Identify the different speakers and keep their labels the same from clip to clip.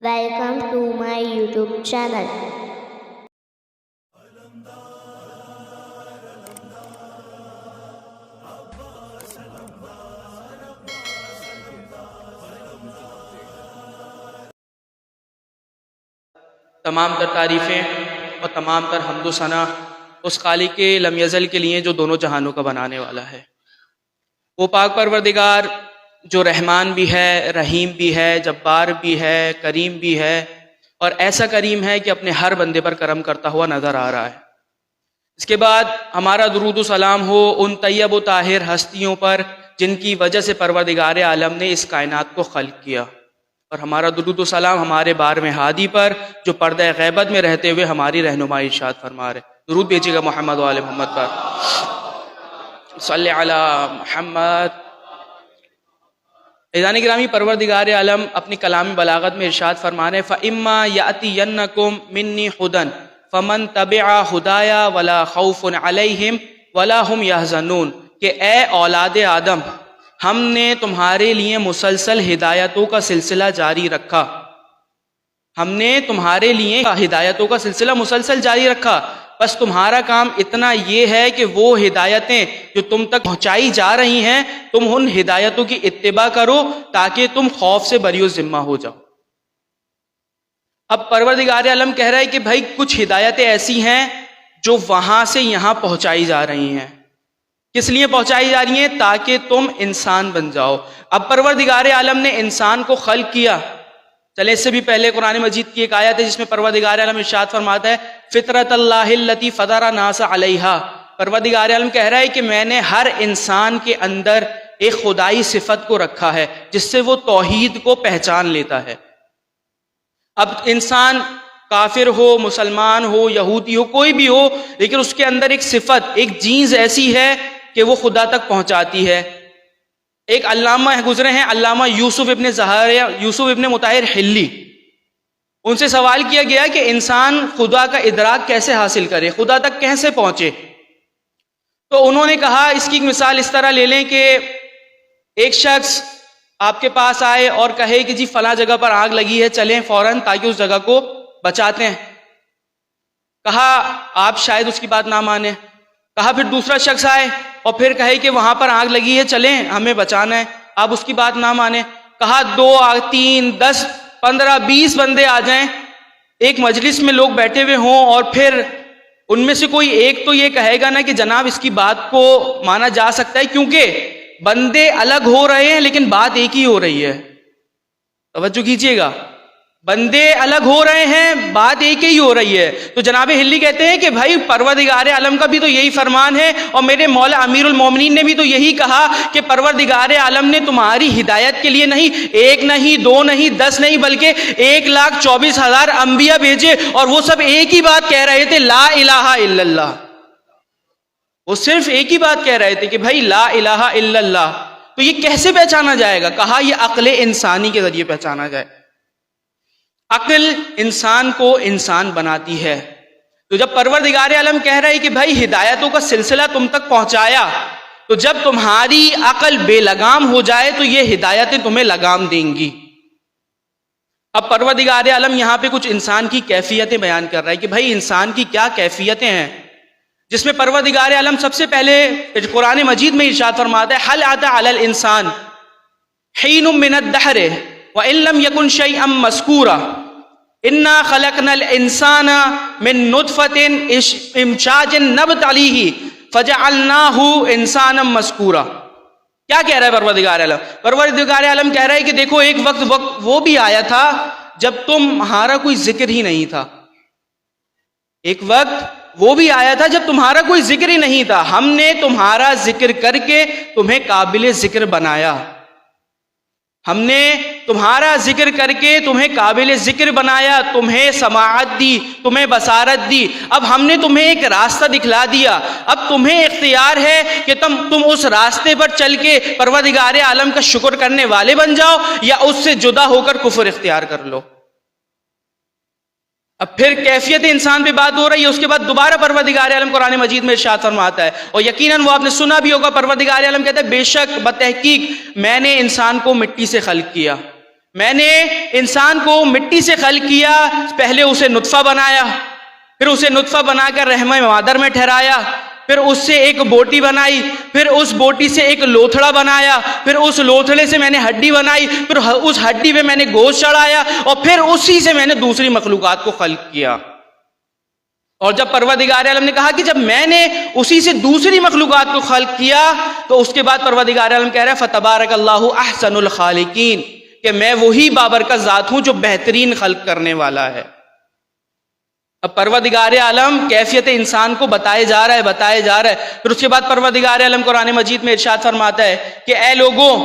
Speaker 1: Welcome to my YouTube channel.
Speaker 2: تمام تر تعریفیں اور تمام تر حمد و ثنا اس خالق لم یزل کے لیے جو دونوں جہانوں کا بنانے والا ہے، وہ پاک پروردگار جو رحمان بھی ہے، رحیم بھی ہے، جبار بھی ہے، کریم بھی ہے، اور ایسا کریم ہے کہ اپنے ہر بندے پر کرم کرتا ہوا نظر آ رہا ہے۔ اس کے بعد ہمارا درود و سلام ہو ان طیب و طاہر ہستیوں پر جن کی وجہ سے پروردگار عالم نے اس کائنات کو خلق کیا، اور ہمارا درود و سلام ہمارے بار میں ہادی پر جو پردہ غیبت میں رہتے ہوئے ہماری رہنمائی ارشاد فرما رہے۔ درود بھیجیے گا محمد و آل محمد پر، صلی علی محمد۔ عزیزان گرامی، پروردگار عالم اپنی کلام بلاغت میں ارشاد فرما رہے، فَإِمَّا يَأْتِيَنَّكُم مِّنِّي هُدًى فَمَن تَبِعَ هُدَايَا وَلَا خَوْفٌ عَلَيْهِمْ وَلَا هُمْ يَحْزَنُونَ، کہ اے اولاد آدم، ہم نے تمہارے لیے مسلسل ہدایتوں کا سلسلہ جاری رکھا، ہم نے تمہارے لیے ہدایتوں کا سلسلہ مسلسل جاری رکھا، بس تمہارا کام اتنا یہ ہے کہ وہ ہدایتیں جو تم تک پہنچائی جا رہی ہیں تم ان ہدایتوں کی اتباع کرو تاکہ تم خوف سے بری و ذمہ ہو جاؤ۔ اب پروردگار عالم کہہ رہا ہے کہ بھائی کچھ ہدایتیں ایسی ہیں جو وہاں سے یہاں پہنچائی جا رہی ہیں، کس لیے پہنچائی جا رہی ہیں؟ تاکہ تم انسان بن جاؤ۔ اب پروردگار عالم نے انسان کو خلق کیا، چلے اس سے بھی پہلے قرآن مجید کی ایک آیت ہے جس میں پروردگار عالم ارشاد فرماتا ہے، فطرت اللہ التی فطر الناس علیہا، پروردگار عالم کہہ رہا ہے کہ میں نے ہر انسان کے اندر ایک خدائی صفت کو رکھا ہے جس سے وہ توحید کو پہچان لیتا ہے۔ اب انسان کافر ہو، مسلمان ہو، یہودی ہو، کوئی بھی ہو، لیکن اس کے اندر ایک صفت، ایک جینز ایسی ہے کہ وہ خدا تک پہنچاتی ہے۔ ایک علامہ گزرے ہیں، علامہ یوسف ابن مطہر حلی، ان سے سوال کیا گیا کہ انسان خدا کا ادراک کیسے حاصل کرے، خدا تک کیسے پہنچے؟ تو انہوں نے کہا اس کی مثال اس طرح لے لیں کہ ایک شخص آپ کے پاس آئے اور کہے کہ جی فلاں جگہ پر آگ لگی ہے، چلیں فوراً تاکہ اس جگہ کو بچاتے ہیں۔ کہا آپ شاید اس کی بات نہ مانیں۔ کہا پھر دوسرا شخص آئے اور پھر کہے کہ وہاں پر آگ لگی ہے، چلیں ہمیں بچانا ہے، آپ اس کی بات نہ مانیں۔ کہا 2 3 10 15 20 بندے آ جائیں، ایک مجلس میں لوگ بیٹھے ہوئے ہوں، اور پھر ان میں سے کوئی ایک تو یہ کہے گا نا کہ جناب اس کی بات کو مانا جا سکتا ہے کیونکہ بندے الگ ہو رہے ہیں لیکن بات ایک ہی ہو رہی ہے۔ توجہ کیجئے گا، بندے الگ ہو رہے ہیں، بات ایک ہی ہو رہی ہے۔ تو جناب حلی کہتے ہیں کہ بھائی پروردگار عالم کا بھی تو یہی فرمان ہے، اور میرے مولا امیر المومنین نے بھی تو یہی کہا کہ پروردگار عالم نے تمہاری ہدایت کے لیے نہیں 1 نہیں 2 نہیں 10 نہیں بلکہ 1,24,000 انبیاء بھیجے، اور وہ سب ایک ہی بات کہہ رہے تھے، لا الہ الا اللہ۔ وہ صرف ایک ہی بات کہہ رہے تھے کہ بھائی لا الہ الا اللہ۔ تو یہ کیسے پہچانا جائے گا؟ کہا یہ عقل انسانی کے ذریعے پہچانا جائے۔ عقل انسان کو انسان بناتی ہے۔ تو جب پروردگار عالم کہہ رہا ہے کہ بھائی ہدایتوں کا سلسلہ تم تک پہنچایا، تو جب تمہاری عقل بے لگام ہو جائے تو یہ ہدایتیں تمہیں لگام دیں گی۔ اب پروردگار عالم یہاں پہ کچھ انسان کی کیفیتیں بیان کر رہا ہے کہ بھائی انسان کی کیا کیفیتیں ہیں، جس میں پروردگار عالم سب سے پہلے قرآن مجید میں ارشاد فرماتا ہے، حل اتى علی الانسان حین من الدہر وَإِن لَّمْ يَكُنْ شَيْئًا مَّذْكُورًا إِنَّا خَلَقْنَا الْإِنسَانَ مِن نُّطْفَةٍ إِمْشَاجٍ نَّبْتَلِيهِ فَجَعَلْنَاهُ إِنسَانًا مَّذْكُورًا۔ کیا کہہ رہا ہے پروردگار عالم؟ پروردگار عالم کہہ رہا ہے کہ دیکھو ایک وقت وہ بھی آیا تھا جب تمہارا کوئی ذکر ہی نہیں تھا، ایک وقت وہ بھی آیا تھا جب تمہارا کوئی ذکر ہی نہیں تھا، ہم نے تمہارا ذکر کر کے تمہیں قابل ذکر بنایا، ہم نے تمہارا ذکر کر کے تمہیں قابل ذکر بنایا، تمہیں سماعت دی، تمہیں بصارت دی، اب ہم نے تمہیں ایک راستہ دکھلا دیا، اب تمہیں اختیار ہے کہ تم اس راستے پر چل کے پروردگار عالم کا شکر کرنے والے بن جاؤ یا اس سے جدا ہو کر کفر اختیار کر لو۔ اب پھر کیفیت انسان پہ بات ہو رہی ہے، اس کے بعد دوبارہ پروردگار عالم قرآن مجید میں ارشاد فرماتا ہے، اور یقیناً وہ آپ نے سنا بھی ہوگا، پروردگار عالم کہتا ہے بے شک بتحقیق میں نے انسان کو مٹی سے خلق کیا، میں نے انسان کو مٹی سے خلق کیا، پہلے اسے نطفہ بنایا، پھر اسے نطفہ بنا کر رحم مادر میں ٹھہرایا، پھر اس سے ایک بوٹی بنائی، پھر اس بوٹی سے ایک لوتھڑا بنایا، پھر اس لوتھڑے سے میں نے ہڈی بنائی، پھر اس ہڈی پہ میں نے گوشت چڑھایا، اور پھر اسی سے میں نے دوسری مخلوقات کو خلق کیا۔ اور جب پروردگار عالم نے کہا کہ جب میں نے اسی سے دوسری مخلوقات کو خلق کیا، تو اس کے بعد پروردگار عالم کہہ رہا ہے فَتَبَارَكَ اللَّهُ أَحْسَنُ الْخَالِقِينَ، کہ میں وہی بابرکت ذات ہوں جو بہترین خلق کرنے والا ہے۔ اب پروردگار عالم کیفیت انسان کو بتائے جا رہا ہے، پھر اس کے بعد پروردگار عالم قرآن مجید میں ارشاد فرماتا ہے کہ اے لوگوں،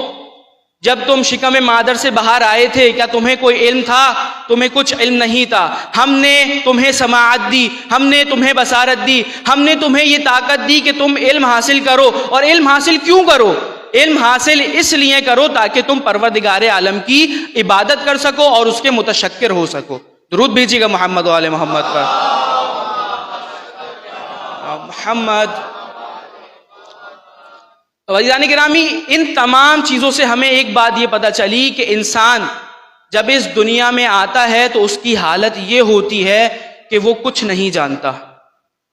Speaker 2: جب تم شکم مادر سے باہر آئے تھے کیا تمہیں کوئی علم تھا؟ تمہیں کچھ علم نہیں تھا۔ ہم نے تمہیں سماعت دی، ہم نے تمہیں بصارت دی، ہم نے تمہیں یہ طاقت دی کہ تم علم حاصل کرو۔ اور علم حاصل کیوں کرو؟ علم حاصل اس لیے کرو تاکہ تم پروردگار عالم کی عبادت کر سکو اور اس کے متشکر ہو سکو۔ درود بھیجیے گا محمد و آل محمد پر۔ محمد۔ عزیزان گرامی، ان تمام چیزوں سے ہمیں ایک بات یہ پتہ چلی کہ انسان جب اس دنیا میں آتا ہے تو اس کی حالت یہ ہوتی ہے کہ وہ کچھ نہیں جانتا،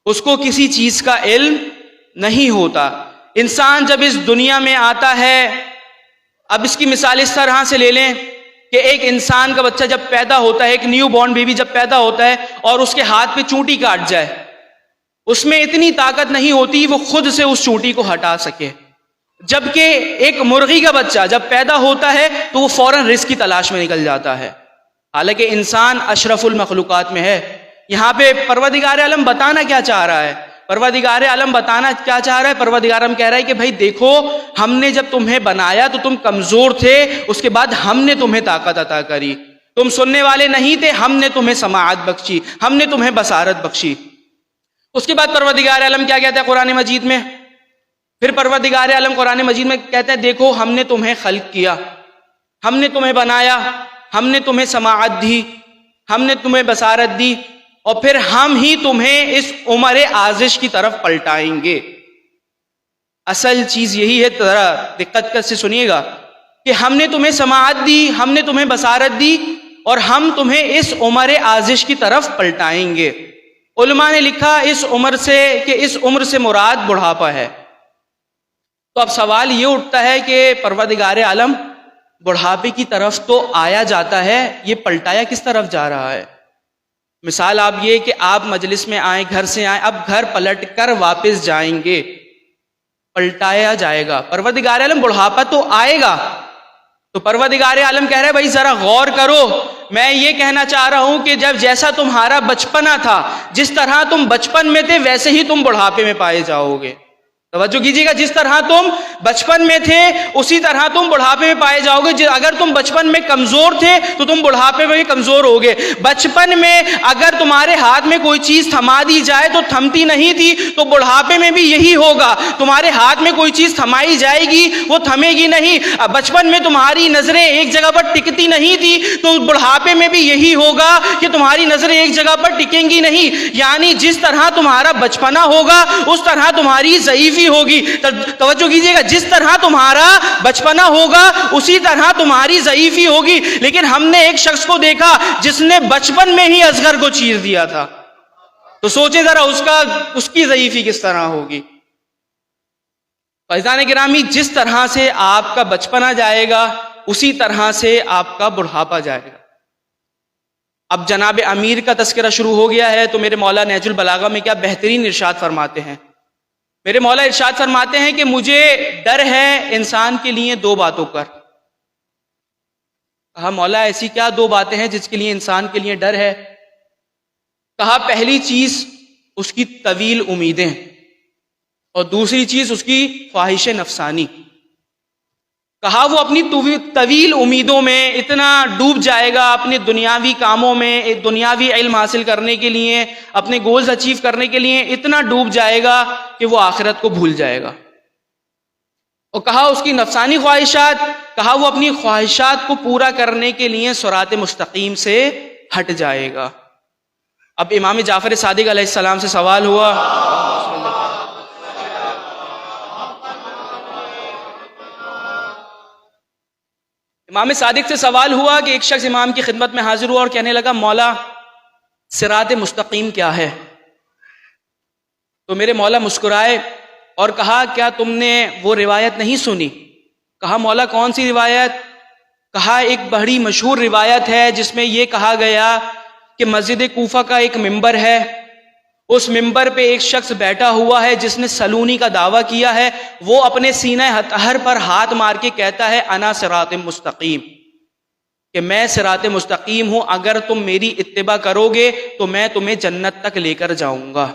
Speaker 2: اس کو کسی چیز کا علم نہیں ہوتا۔ انسان جب اس دنیا میں آتا ہے، اب اس کی مثال اس طرح سے لے لیں کہ ایک انسان کا بچہ جب پیدا ہوتا ہے، ایک نیو بورن بیبی جب پیدا ہوتا ہے اور اس کے ہاتھ پہ چونٹی کاٹ جائے، اس میں اتنی طاقت نہیں ہوتی وہ خود سے اس چونٹی کو ہٹا سکے۔ جبکہ ایک مرغی کا بچہ جب پیدا ہوتا ہے تو وہ فوراً رزق کی تلاش میں نکل جاتا ہے، حالانکہ انسان اشرف المخلوقات میں ہے۔ یہاں پہ پروردگار عالم بتانا کیا چاہ رہا ہے؟ پروردگار عالم بتانا کیا چاہ رہا ہے؟ پروردگار عالم کہہ رہا ہے کہ بھائی دیکھو، ہم نے جب تمہیں بنایا تو تم کمزور تھے، اس کے بعد ہم نے تمہیں طاقت عطا کری، تم سننے والے نہیں تھے، ہم نے تمہیں سماعت بخشی، ہم نے تمہیں بصارت بخشی۔ اس کے بعد پروردگار عالم کیا کہتا ہے قرآن مجید میں؟ پھر پروردگار عالم قرآن مجید میں کہتا ہے دیکھو ہم نے تمہیں خلق کیا، ہم نے تمہیں بنایا، ہم نے تمہیں سماعت دی، ہم نے تمہیں بصارت دی، اور پھر ہم ہی تمہیں اس عمر آزش کی طرف پلٹائیں گے۔ اصل چیز یہی ہے، ذرا دقت سے سنیے گا، کہ ہم نے تمہیں سماعت دی، ہم نے تمہیں بصارت دی، اور ہم تمہیں اس عمر آزش کی طرف پلٹائیں گے۔ علماء نے لکھا اس عمر سے کہ اس عمر سے مراد بڑھاپا ہے۔ تو اب سوال یہ اٹھتا ہے کہ پروردگار عالم بڑھاپے کی طرف تو آیا جاتا ہے، یہ پلٹایا کس طرف جا رہا ہے؟ مثال آپ یہ کہ آپ مجلس میں آئیں، گھر سے آئیں، اب گھر پلٹ کر واپس جائیں گے، پلٹایا جائے گا۔ پروردگار عالم بڑھاپا تو آئے گا، تو پروردگار عالم کہہ رہا ہے بھائی ذرا غور کرو، میں یہ کہنا چاہ رہا ہوں کہ جب جیسا تمہارا بچپنا تھا، جس طرح تم بچپن میں تھے ویسے ہی تم بڑھاپے میں پائے جاؤ گے۔ توجہ کیجیے گا، جس طرح تم بچپن میں تھے اسی طرح تم بڑھاپے میں پائے جاؤ گے۔ اگر تم بچپن میں کمزور تھے تو تم بڑھاپے میں بھی کمزور ہوگے۔ بچپن میں اگر تمہارے ہاتھ میں کوئی چیز تھما دی جائے تو تھمتی نہیں تھی، تو بڑھاپے میں بھی یہی ہوگا، تمہارے ہاتھ میں کوئی چیز تھمائی جائے گی وہ تھمے گی نہیں۔ بچپن میں تمہاری نظریں ایک جگہ پر ٹکتی نہیں تھی، تو بڑھاپے میں بھی یہی ہوگا کہ تمہاری نظریں ایک جگہ پر ٹکیں گی نہیں۔ یعنی جس طرح تمہارا بچپنا ہوگا اس طرح تمہاری ضعیفی ہوگی۔ توجہ کیجیے گا، جس طرح تمہارا بچپنا ہوگا اسی طرح تمہاری ضعیفی ہوگی۔ لیکن ہم نے ایک شخص کو دیکھا جس نے بچپن میں ہی اصغر کو چیر دیا تھا، تو سوچیں ذرا اس کی ضعیفی کس طرح ہوگی۔ فیضان گرامی، جس طرح سے آپ کا بچپنا جائے گا اسی طرح سے آپ کا بڑھاپا جائے گا۔ اب جناب امیر کا تذکرہ شروع ہو گیا ہے، تو میرے مولا نہج البلاغہ میں کیا بہترین ارشاد فرماتے ہیں؟ میرے مولا ارشاد فرماتے ہیں کہ مجھے ڈر ہے انسان کے لیے دو باتوں پر۔ کہا مولا ایسی کیا دو باتیں ہیں جس کے لیے انسان کے لیے ڈر ہے؟ کہا پہلی چیز اس کی طویل امیدیں، اور دوسری چیز اس کی خواہش نفسانی۔ کہا وہ اپنی طویل امیدوں میں اتنا ڈوب جائے گا، اپنے دنیاوی کاموں میں، دنیاوی علم حاصل کرنے کے لیے، اپنے گولز اچیو کرنے کے لیے اتنا ڈوب جائے گا کہ وہ آخرت کو بھول جائے گا۔ اور کہا اس کی نفسانی خواہشات، کہا وہ اپنی خواہشات کو پورا کرنے کے لیے صراط مستقیم سے ہٹ جائے گا۔ اب امام جعفر صادق علیہ السلام سے سوال ہوا، امام صادق سے سوال ہوا کہ ایک شخص امام کی خدمت میں حاضر ہوا اور کہنے لگا مولا صراط مستقیم کیا ہے؟ تو میرے مولا مسکرائے اور کہا کیا تم نے وہ روایت نہیں سنی؟ کہا مولا کون سی روایت؟ کہا ایک بڑی مشہور روایت ہے جس میں یہ کہا گیا کہ مسجد کوفہ کا ایک ممبر ہے، اس ممبر پہ ایک شخص بیٹھا ہوا ہے جس نے سلونی کا دعویٰ کیا ہے، وہ اپنے سینہ اطہر پر ہاتھ مار کے کہتا ہے انا صراط مستقیم، کہ میں صراط مستقیم ہوں، اگر تم میری اتباع کرو گے تو میں تمہیں جنت تک لے کر جاؤں گا۔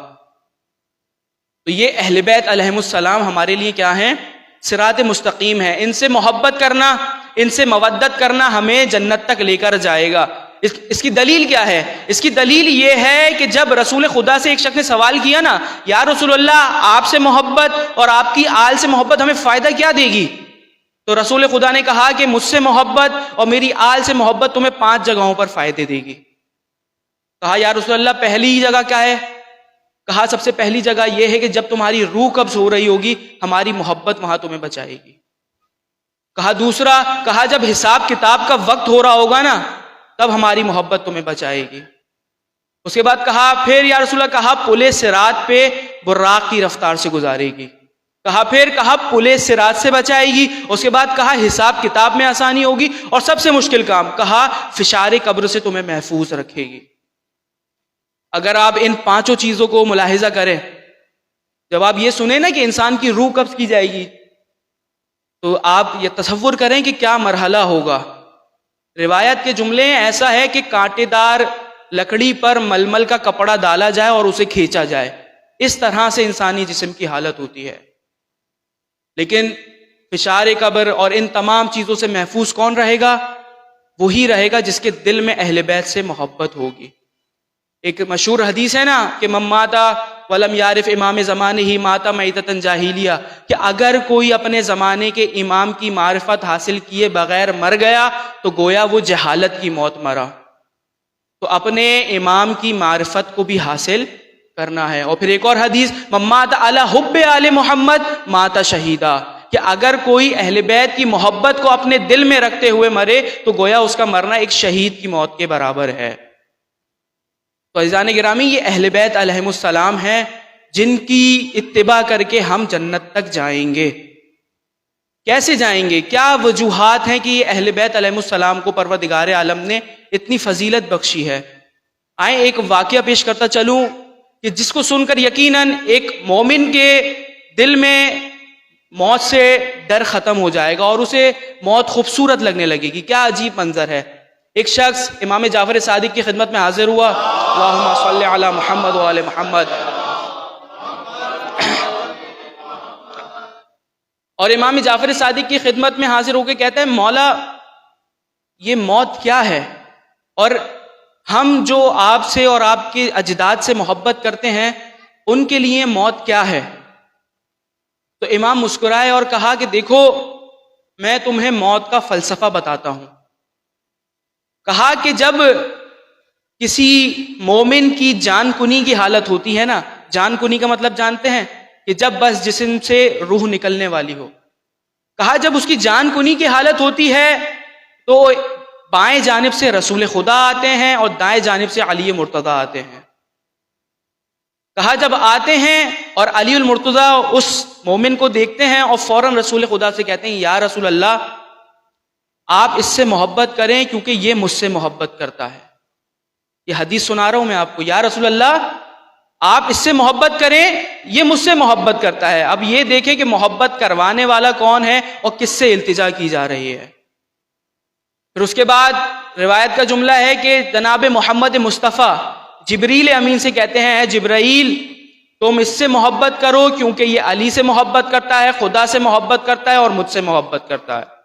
Speaker 2: تو یہ اہل بیت علیہم السلام ہمارے لیے کیا ہیں؟ صراط مستقیم ہے۔ ان سے محبت کرنا، ان سے مودت کرنا ہمیں جنت تک لے کر جائے گا۔ اس کی دلیل کیا ہے؟ اس کی دلیل یہ ہے کہ جب رسول خدا سے ایک شخص نے سوال کیا نا، یا رسول اللہ آپ سے محبت اور آپ کی آل سے محبت ہمیں فائدہ کیا دے گی؟ تو رسول خدا نے کہا کہ مجھ سے محبت اور میری آل سے محبت تمہیں 5 جگہوں پر فائدے دے گی۔ کہا یا رسول اللہ پہلی جگہ کیا ہے؟ کہا سب سے پہلی جگہ یہ ہے کہ جب تمہاری روح قبض ہو رہی ہوگی ہماری محبت وہاں تمہیں بچائے گی۔ کہا دوسرا، کہا جب حساب کتاب کا وقت ہو رہا ہوگا نا تب ہماری محبت تمہیں بچائے گی۔ اس کے بعد کہا پھر یا رسول اللہ، کہا پل صراط پہ براق کی رفتار سے گزارے گی۔ کہا پھر، کہا پل صراط سے بچائے گی۔ اس کے بعد کہا حساب کتاب میں آسانی ہوگی، اور سب سے مشکل کام کہا فشار قبر سے تمہیں محفوظ رکھے گی۔ اگر آپ ان 5 چیزوں کو ملاحظہ کریں، جب آپ یہ سنیں نا کہ انسان کی روح قبض کی جائے گی تو آپ یہ تصور کریں کہ کیا مرحلہ ہوگا۔ روایت کے جملے ایسا ہے کہ کانٹے دار لکڑی پر ململ کا کپڑا ڈالا جائے اور اسے کھینچا جائے، اس طرح سے انسانی جسم کی حالت ہوتی ہے۔ لیکن فشار قبر اور ان تمام چیزوں سے محفوظ کون رہے گا؟ وہی رہے گا جس کے دل میں اہل بیت سے محبت ہوگی۔ ایک مشہور حدیث ہے نا کہ من ماتا ولم یعرف امام زمانے ہی ماتا میتۃ جاہلیہ، کہ اگر کوئی اپنے زمانے کے امام کی معرفت حاصل کیے بغیر مر گیا تو گویا وہ جہالت کی موت مرا۔ تو اپنے امام کی معرفت کو بھی حاصل کرنا ہے۔ اور پھر ایک اور حدیث من مات علی حب آل محمد مات شہیدا، کہ اگر کوئی اہل بیت کی محبت کو اپنے دل میں رکھتے ہوئے مرے تو گویا اس کا مرنا ایک شہید کی موت کے برابر ہے۔ تو عزیزان گرامی، یہ اہل بیت علیہم السلام ہیں جن کی اتباع کر کے ہم جنت تک جائیں گے۔ کیسے جائیں گے؟ کیا وجوہات ہیں کہ یہ اہل بیت علیہم السلام کو پروردگار عالم نے اتنی فضیلت بخشی ہے؟ آئیں ایک واقعہ پیش کرتا چلوں کہ جس کو سن کر یقیناً ایک مومن کے دل میں موت سے ڈر ختم ہو جائے گا اور اسے موت خوبصورت لگنے لگے گی۔ کیا عجیب منظر ہے۔ ایک شخص امام جعفر صادق کی خدمت میں حاضر ہوا، اللہم صلی علی محمد وآل محمد، اور امام جعفر صادق کی خدمت میں حاضر ہو کے کہتا ہے مولا یہ موت کیا ہے، اور ہم جو آپ سے اور آپ کے اجداد سے محبت کرتے ہیں ان کے لیے موت کیا ہے؟ تو امام مسکرائے اور کہا کہ دیکھو میں تمہیں موت کا فلسفہ بتاتا ہوں۔ کہا کہ جب کسی مومن کی جان کنی کی حالت ہوتی ہے نا، جان کنی کا مطلب جانتے ہیں کہ جب بس جسم سے روح نکلنے والی ہو، کہا جب اس کی جان کنی کی حالت ہوتی ہے تو بائیں جانب سے رسول خدا آتے ہیں اور دائیں جانب سے علی مرتضیٰ آتے ہیں۔ کہا جب آتے ہیں اور علی المرتضیٰ اس مومن کو دیکھتے ہیں اور فوراً رسول خدا سے کہتے ہیں یا رسول اللہ آپ اس سے محبت کریں کیونکہ یہ مجھ سے محبت کرتا ہے۔ یہ حدیث سنا رہا ہوں میں آپ کو، یا رسول اللہ آپ اس سے محبت کریں، یہ مجھ سے محبت کرتا ہے۔ اب یہ دیکھیں کہ محبت کروانے والا کون ہے اور کس سے التجا کی جا رہی ہے۔ پھر اس کے بعد روایت کا جملہ ہے کہ جناب محمد مصطفیٰ جبریل امین سے کہتے ہیں اے جبرائیل تم اس سے محبت کرو کیونکہ یہ علی سے محبت کرتا ہے، خدا سے محبت کرتا ہے اور مجھ سے محبت کرتا ہے۔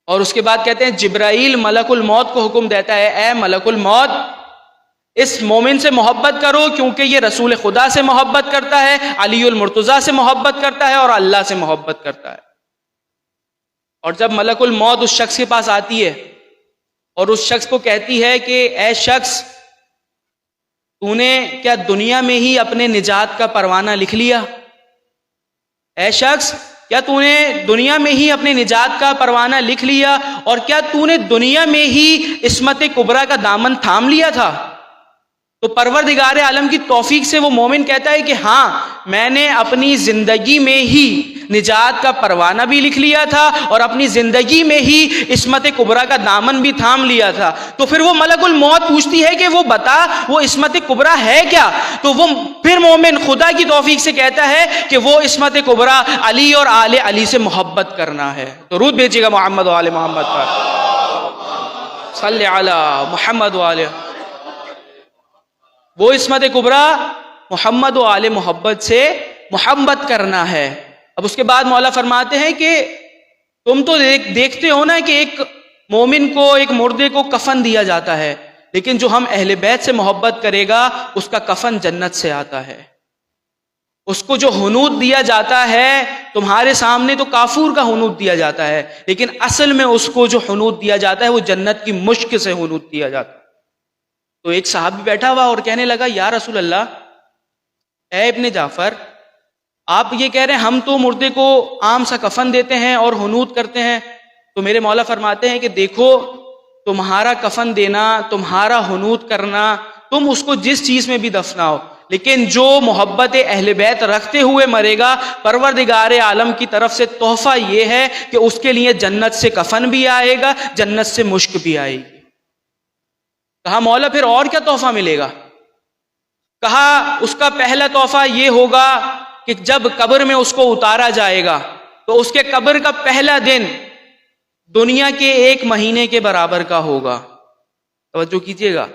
Speaker 2: اور اس کے بعد کہتے ہیں جبرائیل ملک الموت کو حکم دیتا ہے اے ملک الموت اس مومن سے محبت کرو کیونکہ یہ رسول خدا سے محبت کرتا ہے، علی المرتضیٰ سے محبت کرتا ہے اور اللہ سے محبت کرتا ہے۔ اور جب ملک الموت اس شخص کے پاس آتی ہے اور اس شخص کو کہتی ہے کہ اے شخص تو نے کیا دنیا میں ہی اپنے نجات کا پروانہ لکھ لیا؟ اے شخص کیا تو نے دنیا میں ہی اپنے نجات کا پروانہ لکھ لیا اور کیا تو نے دنیا میں ہی عصمت کبریٰ کا دامن تھام لیا تھا؟ تو پروردگار عالم کی توفیق سے وہ مومن کہتا ہے کہ ہاں میں نے اپنی زندگی میں ہی نجات کا پروانہ بھی لکھ لیا تھا اور اپنی زندگی میں ہی عصمت کبریٰ کا دامن بھی تھام لیا تھا۔ تو پھر وہ ملک الموت پوچھتی ہے کہ وہ بتا وہ عصمت کبریٰ ہے کیا؟ تو وہ پھر مومن خدا کی توفیق سے کہتا ہے کہ وہ عصمت کبریٰ علی اور آل علی سے محبت کرنا ہے۔ درود بھیجیے گا محمد و آل محمد پر، صلی علی محمد و آل۔ وہ عصمت کبریٰ محمد و آل محبت سے محبت کرنا ہے۔ اب اس کے بعد مولا فرماتے ہیں کہ تم تو دیکھتے ہو نا کہ ایک مومن کو، ایک مردے کو کفن دیا جاتا ہے، لیکن جو ہم اہل بیت سے محبت کرے گا اس کا کفن جنت سے آتا ہے۔ اس کو جو ہنوط دیا جاتا ہے، تمہارے سامنے تو کافور کا ہنوط دیا جاتا ہے، لیکن اصل میں اس کو جو ہنوط دیا جاتا ہے وہ جنت کی مشک سے ہنوط دیا جاتا ہے۔ تو ایک صحابی بیٹھا ہوا اور کہنے لگا یا رسول اللہ، اے ابن جعفر، آپ یہ کہہ رہے ہیں ہم تو مردے کو عام سا کفن دیتے ہیں اور ہنوط کرتے ہیں، تو میرے مولا فرماتے ہیں کہ دیکھو تمہارا کفن دینا، تمہارا ہنوط کرنا، تم اس کو جس چیز میں بھی دفناؤ، لیکن جو محبت اہل بیت رکھتے ہوئے مرے گا، پروردگار عالم کی طرف سے تحفہ یہ ہے کہ اس کے لیے جنت سے کفن بھی آئے گا، جنت سے مشک بھی آئے گی۔ کہا مولا پھر اور کیا تحفہ ملے گا؟ کہا اس کا پہلا تحفہ یہ ہوگا کہ جب قبر میں اس کو اتارا جائے گا تو اس کے قبر کا پہلا دن دنیا کے 1 مہینے کے برابر کا ہوگا۔ توجہ کیجئے گا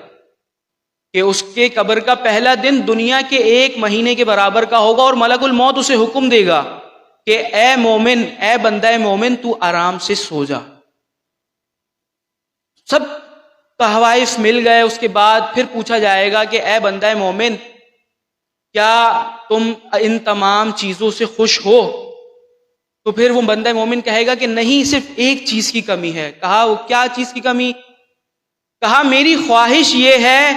Speaker 2: کہ اس کے قبر کا پہلا دن دنیا کے 1 مہینے کے برابر کا ہوگا، اور ملک الموت اسے حکم دے گا کہ اے مومن، اے بندہ مومن، تو آرام سے سو جا۔ سب تحائف مل گئے۔ اس کے بعد پھر پوچھا جائے گا کہ اے بندہ مومن، کیا تم ان تمام چیزوں سے خوش ہو؟ تو پھر وہ بندہ مومن کہے گا کہ نہیں، صرف ایک چیز کی کمی ہے۔ کہا وہ کیا چیز کی کمی؟ کہا میری خواہش یہ ہے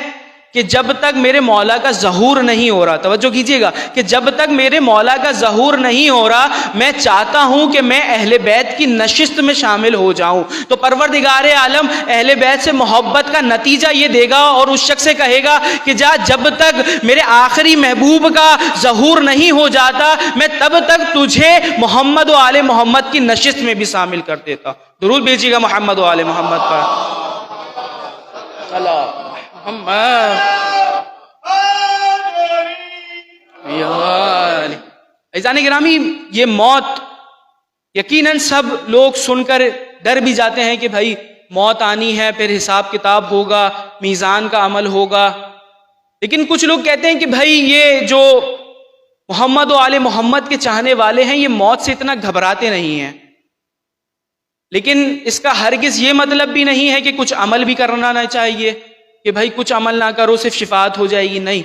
Speaker 2: کہ جب تک میرے مولا کا ظہور نہیں ہو رہا، توجہ کیجئے گا کہ جب تک میرے مولا کا ظہور نہیں ہو رہا، میں چاہتا ہوں کہ میں اہل بیت کی نشست میں شامل ہو جاؤں۔ تو پروردگار عالم اہل بیت سے محبت کا نتیجہ یہ دے گا اور اس شخص سے کہے گا کہ جب تک میرے آخری محبوب کا ظہور نہیں ہو جاتا، میں تب تک تجھے محمد و آل محمد کی نشست میں بھی شامل کر دیتا۔ درود بھیجیے گا محمد و آل محمد پر، اللہ عزیزان گرامی، یہ موت یقیناً سب لوگ سن کر ڈر بھی جاتے ہیں کہ بھائی موت آنی ہے، پھر حساب کتاب ہوگا، میزان کا عمل ہوگا، لیکن کچھ لوگ کہتے ہیں کہ بھائی یہ جو محمد و آل محمد کے چاہنے والے ہیں یہ موت سے اتنا گھبراتے نہیں ہیں، لیکن اس کا ہرگز یہ مطلب بھی نہیں ہے کہ کچھ عمل بھی کرنا نہ چاہیے کہ بھائی کچھ عمل نہ کرو صرف شفاعت ہو جائے گی، نہیں۔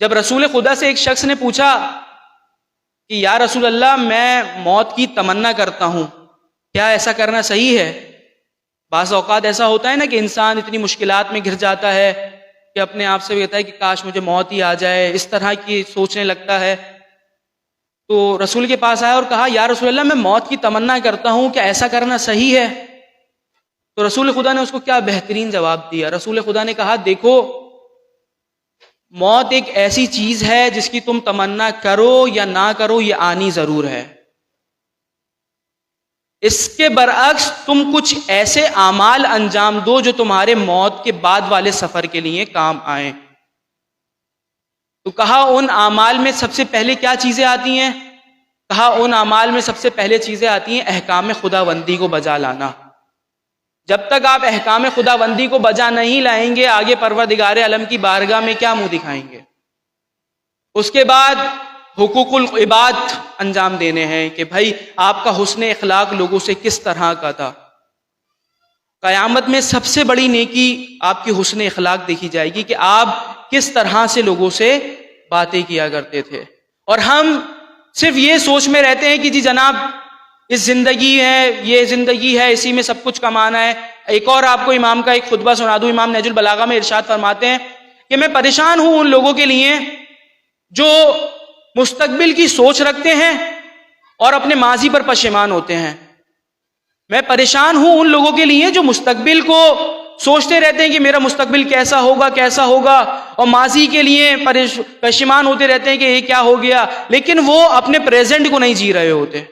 Speaker 2: جب رسول خدا سے ایک شخص نے پوچھا کہ یا رسول اللہ، میں موت کی تمنا کرتا ہوں، کیا ایسا کرنا صحیح ہے؟ بعض اوقات ایسا ہوتا ہے نا کہ انسان اتنی مشکلات میں گھر جاتا ہے کہ اپنے آپ سے کہتا ہے کہ کاش مجھے موت ہی آ جائے، اس طرح کی سوچنے لگتا ہے۔ تو رسول کے پاس آیا اور کہا یا رسول اللہ، میں موت کی تمنا کرتا ہوں، کیا ایسا کرنا صحیح ہے؟ تو رسول خدا نے اس کو کیا بہترین جواب دیا۔ رسول خدا نے کہا دیکھو، موت ایک ایسی چیز ہے جس کی تم تمنا کرو یا نہ کرو یہ آنی ضرور ہے۔ اس کے برعکس تم کچھ ایسے اعمال انجام دو جو تمہارے موت کے بعد والے سفر کے لیے کام آئیں۔ تو کہا ان اعمال میں سب سے پہلے کیا چیزیں آتی ہیں؟ کہا ان اعمال میں سب سے پہلے چیزیں آتی ہیں احکام خداوندی کو بجا لانا۔ جب تک آپ احکام خداوندی کو بجا نہیں لائیں گے، آگے پروردگار عالم کی بارگاہ میں کیا منہ دکھائیں گے؟ اس کے بعد حقوق العباد انجام دینے ہیں کہ بھائی آپ کا حسن اخلاق لوگوں سے کس طرح کا تھا۔ قیامت میں سب سے بڑی نیکی آپ کی حسن اخلاق دیکھی جائے گی کہ آپ کس طرح سے لوگوں سے باتیں کیا کرتے تھے۔ اور ہم صرف یہ سوچ میں رہتے ہیں کہ جی جناب اس زندگی ہے، یہ زندگی ہے، اسی میں سب کچھ کمانا ہے۔ ایک اور آپ کو امام کا ایک خطبہ سنا دوں۔ امام نہج البلاغہ میں ارشاد فرماتے ہیں کہ میں پریشان ہوں ان لوگوں کے لیے جو مستقبل کی سوچ رکھتے ہیں اور اپنے ماضی پر پشیمان ہوتے ہیں. میں پریشان ہوں ان لوگوں کے لیے جو مستقبل کو سوچتے رہتے ہیں کہ میرا مستقبل کیسا ہوگا اور ماضی کے لیے پشیمان ہوتے رہتے ہیں کہ یہ کیا ہو گیا، لیکن وہ اپنے پریزنٹ کو نہیں جی رہے ہوتے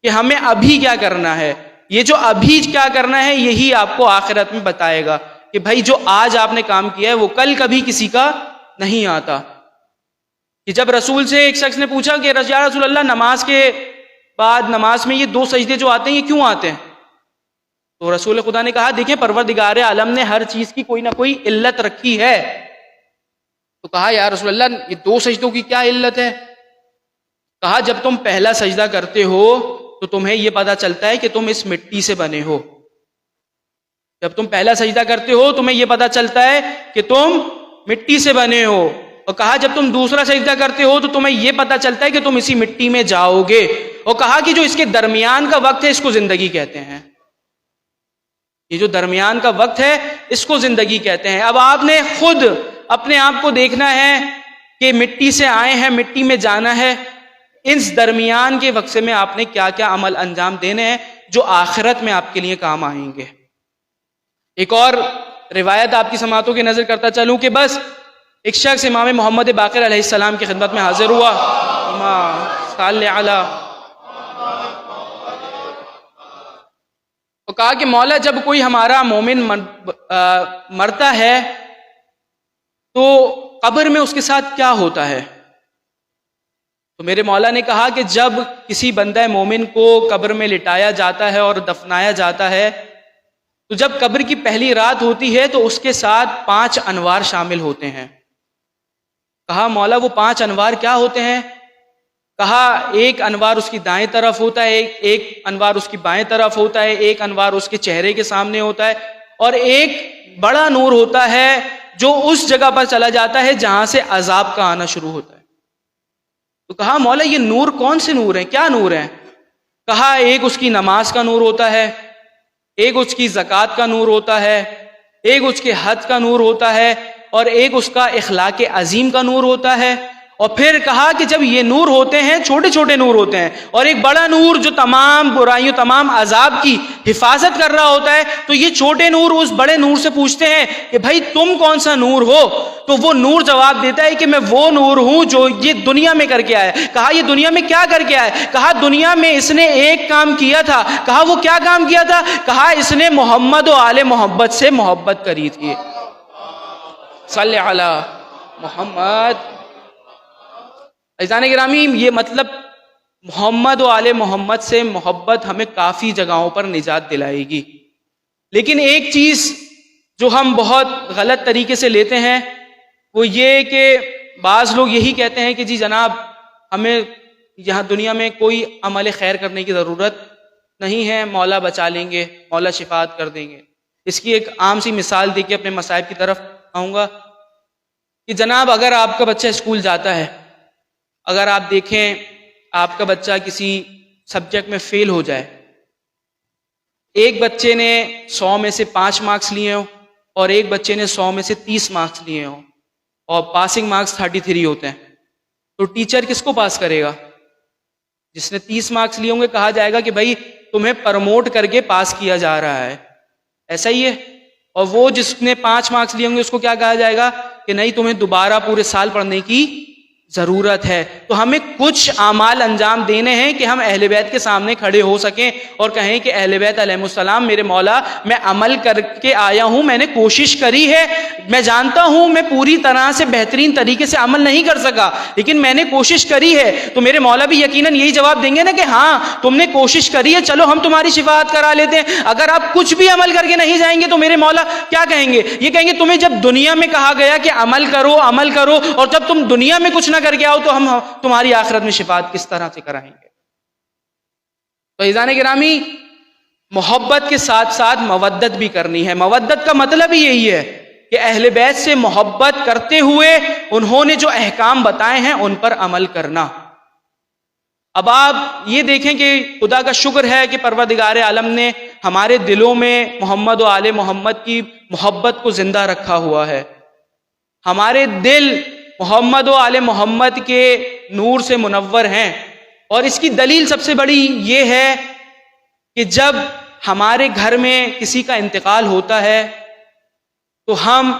Speaker 2: کہ ہمیں ابھی کیا کرنا ہے. یہ جو ابھی کیا کرنا ہے یہی آپ کو آخرت میں بتائے گا کہ بھائی جو آج آپ نے کام کیا ہے وہ کل کبھی کسی کا نہیں آتا. کہ جب رسول سے ایک شخص نے پوچھا کہ یا رسول اللہ نماز کے بعد نماز میں یہ 2 سجدے جو آتے ہیں یہ کیوں آتے ہیں؟ تو رسول خدا نے کہا دیکھیں پروردگار عالم نے ہر چیز کی کوئی نہ کوئی علت رکھی ہے. تو کہا یا رسول اللہ یہ 2 سجدوں کی کیا علت ہے؟ کہا جب تم پہلا سجدہ کرتے ہو تو تمہیں یہ پتا چلتا ہے کہ تم اس مٹی سے بنے ہو. جب تم پہلا سجدہ کرتے ہو تمہیں یہ پتا چلتا ہے کہ تم مٹی سے بنے ہو. اور کہا جب تم دوسرا سجدہ کرتے ہو تو تمہیں یہ پتا چلتا ہے کہ تم اسی مٹی میں جاؤ گے. اور کہا کہ جو اس کے درمیان کا وقت ہے اس کو زندگی کہتے ہیں. یہ جو درمیان کا وقت ہے اس کو زندگی کہتے ہیں. اب آپ نے خود اپنے آپ کو دیکھنا ہے کہ مٹی سے آئے ہیں مٹی میں جانا ہے. اس درمیان کے وقت میں آپ نے کیا کیا عمل انجام دینے ہیں جو آخرت میں آپ کے لیے کام آئیں گے. ایک اور روایت آپ کی سماعتوں کی نظر کرتا چلوں کہ بس ایک شخص امام محمد باقر علیہ السلام کی خدمت میں حاضر ہوا. صلی علی تو کہا کہ مولا جب کوئی ہمارا مومن مرتا ہے تو قبر میں اس کے ساتھ کیا ہوتا ہے؟ تو میرے مولا نے کہا کہ جب کسی بندہ مومن کو قبر میں لٹایا جاتا ہے اور دفنایا جاتا ہے تو جب قبر کی پہلی رات ہوتی ہے تو اس کے ساتھ 5 انوار شامل ہوتے ہیں. کہا مولا وہ 5 انوار کیا ہوتے ہیں؟ کہا ایک انوار اس کی دائیں طرف ہوتا ہے، ایک انوار اس کی بائیں طرف ہوتا ہے، ایک انوار اس کے چہرے کے سامنے ہوتا ہے، اور ایک بڑا نور ہوتا ہے جو اس جگہ پر چلا جاتا ہے جہاں سے عذاب کا آنا شروع ہوتا ہے. تو کہا مولا یہ نور کون سے نور ہیں، کیا نور ہیں؟ کہا ایک اس کی نماز کا نور ہوتا ہے، ایک اس کی زکوٰۃ کا نور ہوتا ہے، ایک اس کے حج کا نور ہوتا ہے، اور ایک اس کا اخلاق عظیم کا نور ہوتا ہے. اور پھر کہا کہ جب یہ نور ہوتے ہیں چھوٹے چھوٹے نور ہوتے ہیں اور ایک بڑا نور جو تمام برائیوں تمام عذاب کی حفاظت کر رہا ہوتا ہے، تو یہ چھوٹے نور اس بڑے نور سے پوچھتے ہیں کہ بھائی تم کون سا نور ہو؟ تو وہ نور جواب دیتا ہے کہ میں وہ نور ہوں جو یہ دنیا میں کر کے آیا. کہا یہ دنیا میں کیا کر کے آیا؟ کہا دنیا میں اس نے ایک کام کیا تھا. کہا وہ کیا کام کیا تھا؟ کہا اس نے محمد و آل محمد سے محبت کری تھی. صلی علی محمد. عزیزان گرامی یہ مطلب محمد و آل محمد سے محبت ہمیں کافی جگہوں پر نجات دلائے گی. لیکن ایک چیز جو ہم بہت غلط طریقے سے لیتے ہیں وہ یہ کہ بعض لوگ یہی کہتے ہیں کہ جی جناب ہمیں یہاں دنیا میں کوئی عمل خیر کرنے کی ضرورت نہیں ہے، مولا بچا لیں گے، مولا شفاعت کر دیں گے. اس کی ایک عام سی مثال دے کے اپنے مصائب کی طرف آؤں گا کہ جناب اگر آپ کا بچہ اسکول جاتا ہے، اگر آپ دیکھیں آپ کا بچہ کسی سبجیکٹ میں فیل ہو جائے، ایک بچے نے 100 میں سے 5 مارکس لیے ہوں اور ایک بچے نے 100 میں سے 30 مارکس لیے ہوں اور پاسنگ مارکس 33 ہوتے ہیں، تو ٹیچر کس کو پاس کرے گا؟ جس نے 30 مارکس لیے ہوں گے کہا جائے گا کہ بھائی تمہیں پروموٹ کر کے پاس کیا جا رہا ہے، ایسا ہی ہے. اور وہ جس نے 5 مارکس لیے ہوں گے اس کو کیا کہا جائے گا کہ نہیں تمہیں دوبارہ پورے سال پڑھنے کی ضرورت ہے. تو ہمیں کچھ اعمال انجام دینے ہیں کہ ہم اہل بیت کے سامنے کھڑے ہو سکیں اور کہیں کہ اہل بیت علیہ السلام میرے مولا میں عمل کر کے آیا ہوں، میں نے کوشش کری ہے، میں جانتا ہوں میں پوری طرح سے بہترین طریقے سے عمل نہیں کر سکا لیکن میں نے کوشش کری ہے. تو میرے مولا بھی یقیناً یہی جواب دیں گے نا کہ ہاں تم نے کوشش کری ہے، چلو ہم تمہاری شفاعت کرا لیتے ہیں. اگر آپ کچھ بھی عمل کر کے نہیں جائیں گے تو میرے مولا کیا کہیں گے؟ یہ کہیں گے تمہیں جب دنیا میں کہا گیا کہ عمل کرو اور جب تم دنیا میں کچھ نہ کر کے آؤ تو ہم تمہاری آخرت میں شفاعت کس طرح سے کرائیں گے؟ تو عزیزان گرامی محبت کے ساتھ ساتھ مودت بھی کرنی ہے. مودت کا مطلب ہی یہی ہے کہ اہل بیت سے محبت کرتے ہوئے انہوں نے جو احکام بتائے ہیں ان پر عمل کرنا. اب آپ یہ دیکھیں کہ خدا کا شکر ہے کہ پروردگار عالم نے ہمارے دلوں میں محمد و آل محمد کی محبت کو زندہ رکھا ہوا ہے. ہمارے دل محمد و آل محمد کے نور سے منور ہیں اور اس کی دلیل سب سے بڑی یہ ہے کہ جب ہمارے گھر میں کسی کا انتقال ہوتا ہے تو ہم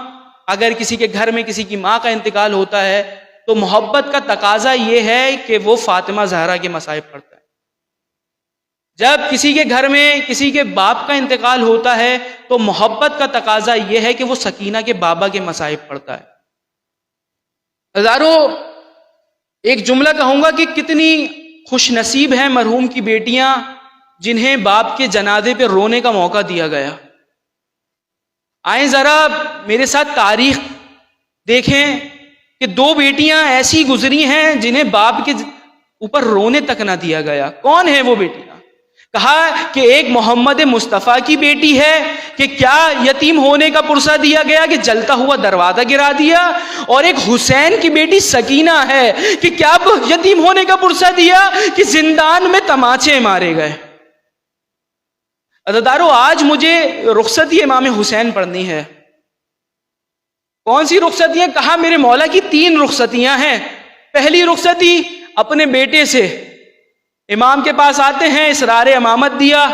Speaker 2: اگر کسی کے گھر میں کسی کی ماں کا انتقال ہوتا ہے تو محبت کا تقاضا یہ ہے کہ وہ فاطمہ زہرا کے مصائب پڑھتا ہے. جب کسی کے گھر میں کسی کے باپ کا انتقال ہوتا ہے تو محبت کا تقاضا یہ ہے کہ وہ سکینہ کے بابا کے مصائب پڑھتا ہے. ہزاروں ایک جملہ کہوں گا کہ کتنی خوش نصیب ہیں مرحوم کی بیٹیاں جنہیں باپ کے جنازے پہ رونے کا موقع دیا گیا. آئیں ذرا میرے ساتھ تاریخ دیکھیں کہ 2 بیٹیاں ایسی گزری ہیں جنہیں باپ کے اوپر رونے تک نہ دیا گیا. کون ہے وہ بیٹیاں؟ کہا کہ ایک محمد مصطفیٰ کی بیٹی ہے کہ کیا یتیم ہونے کا پرسہ دیا گیا کہ جلتا ہوا دروازہ گرا دیا، اور ایک حسین کی بیٹی سکینہ ہے کہ کیا یتیم ہونے کا پرسہ دیا کہ زندان میں تماچے مارے گئے. عزیزدارو آج مجھے رخصتی امام حسین پڑھنی ہے. کون سی رخصتیاں؟ کہا میرے مولا کی 3 رخصتیاں ہیں. پہلی رخصتی اپنے بیٹے سے امام کے پاس آتے ہیں، اسرار امامت دیا.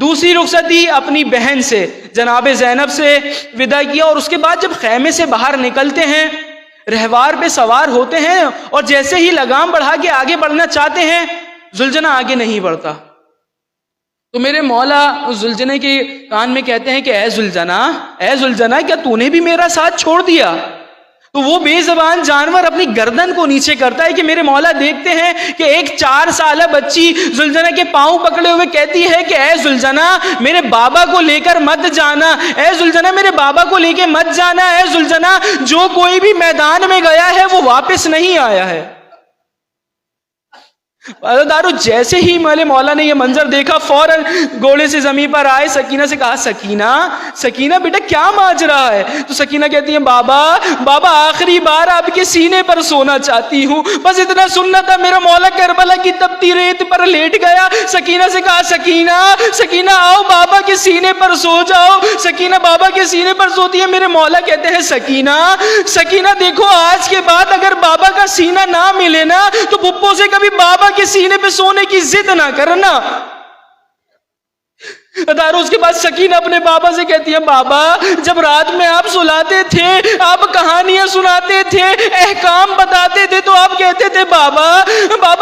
Speaker 2: دوسری رخصتی اپنی بہن سے جناب زینب سے ودا کیا، اور اس کے بعد جب خیمے سے باہر نکلتے ہیں، رہوار پہ سوار ہوتے ہیں، اور جیسے ہی لگام بڑھا کے آگے بڑھنا چاہتے ہیں زلجنہ آگے نہیں بڑھتا. تو میرے مولا زلجنہ کے کان میں کہتے ہیں کہ اے زلجنہ کیا تو نے بھی میرا ساتھ چھوڑ دیا؟ تو وہ بے زبان جانور اپنی گردن کو نیچے کرتا ہے کہ میرے مولا دیکھتے ہیں کہ ایک 4 سالہ بچی زلجنہ کے پاؤں پکڑے ہوئے کہتی ہے کہ اے زلجنہ میرے بابا کو لے کر مت جانا، اے زلجنہ میرے بابا کو لے کے مت جانا، اے زلجنہ جو کوئی بھی میدان میں گیا ہے وہ واپس نہیں آیا ہے. دارو جیسے ہی میرے مولا نے یہ منظر دیکھا فوراً گھوڑے سے زمین پر آئے، سکینہ سے کہا سکینہ بیٹا کیا ماجرا ہے؟ تو سکینہ کہتی ہے بابا آخری بار آپ کے سینے پر سونا چاہتی ہوں، بس اتنا سننا تھا. میرا مولا کربلا کی تپتی ریت پر لیٹ گیا. سکینہ سے کہا سکینہ آؤ بابا کے سینے پر سو جاؤ. سکینہ بابا کے سینے پر سوتی ہے. میرے مولا کہتے ہیں سکینہ دیکھو آج کے بعد اگر بابا کا سینہ نہ ملے نا تو پھپھو سے کبھی بابا کے سینے پہ سونے کی ضد نہ کرنا. اس کے بعد سکینہ اپنے بابا سے کہتی ہے بابا جب رات میں آپ سلاتے تھے، آپ کہانیاں سناتے تھے، احکام بتاتے تھے، تو آپ کہتے تھے بابا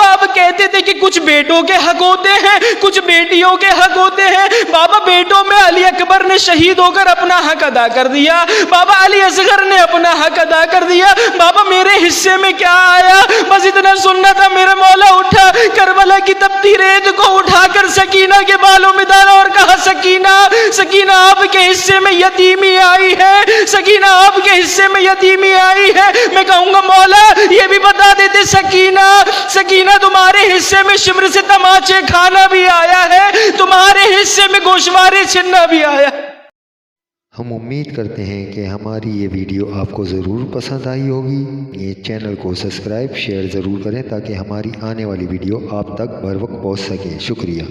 Speaker 2: آپ کہتے تھے کہ کچھ بیٹوں کے حق ہوتے ہیں، کچھ بیٹیوں کے حق ہوتے ہیں. بابا بیٹوں میں علی اکبر نے شہید ہو کر اپنا حق ادا کر دیا، بابا علی اصغر نے اپنا حق ادا کر دیا، بابا میرے حصے میں کیا آیا؟ بس اتنا سننا تھا. میرا مولا اٹھا، کربلا کی تپتی ریت کو اٹھا کر سکینہ کے بالوں میں ڈالا اور کہا سکینہ آپ کے حصے میں یتیمی آئی ہے، سکینہ آپ کے حصے میں یتیمی آئی ہے. میں کہوں گا مولا یہ بھی بتا دیتے سکینہ تمہارے حصے میں شمر سے تماچے کھانا بھی آیا ہے، تمہارے حصے میں گوشوارے چھننا بھی آیا ہے.
Speaker 3: ہم امید کرتے ہیں کہ ہماری یہ ویڈیو آپ کو ضرور پسند آئی ہوگی. یہ چینل کو سبسکرائب شیئر ضرور کریں تاکہ ہماری آنے والی ویڈیو آپ تک بر وقت پہنچ سکے. شکریہ.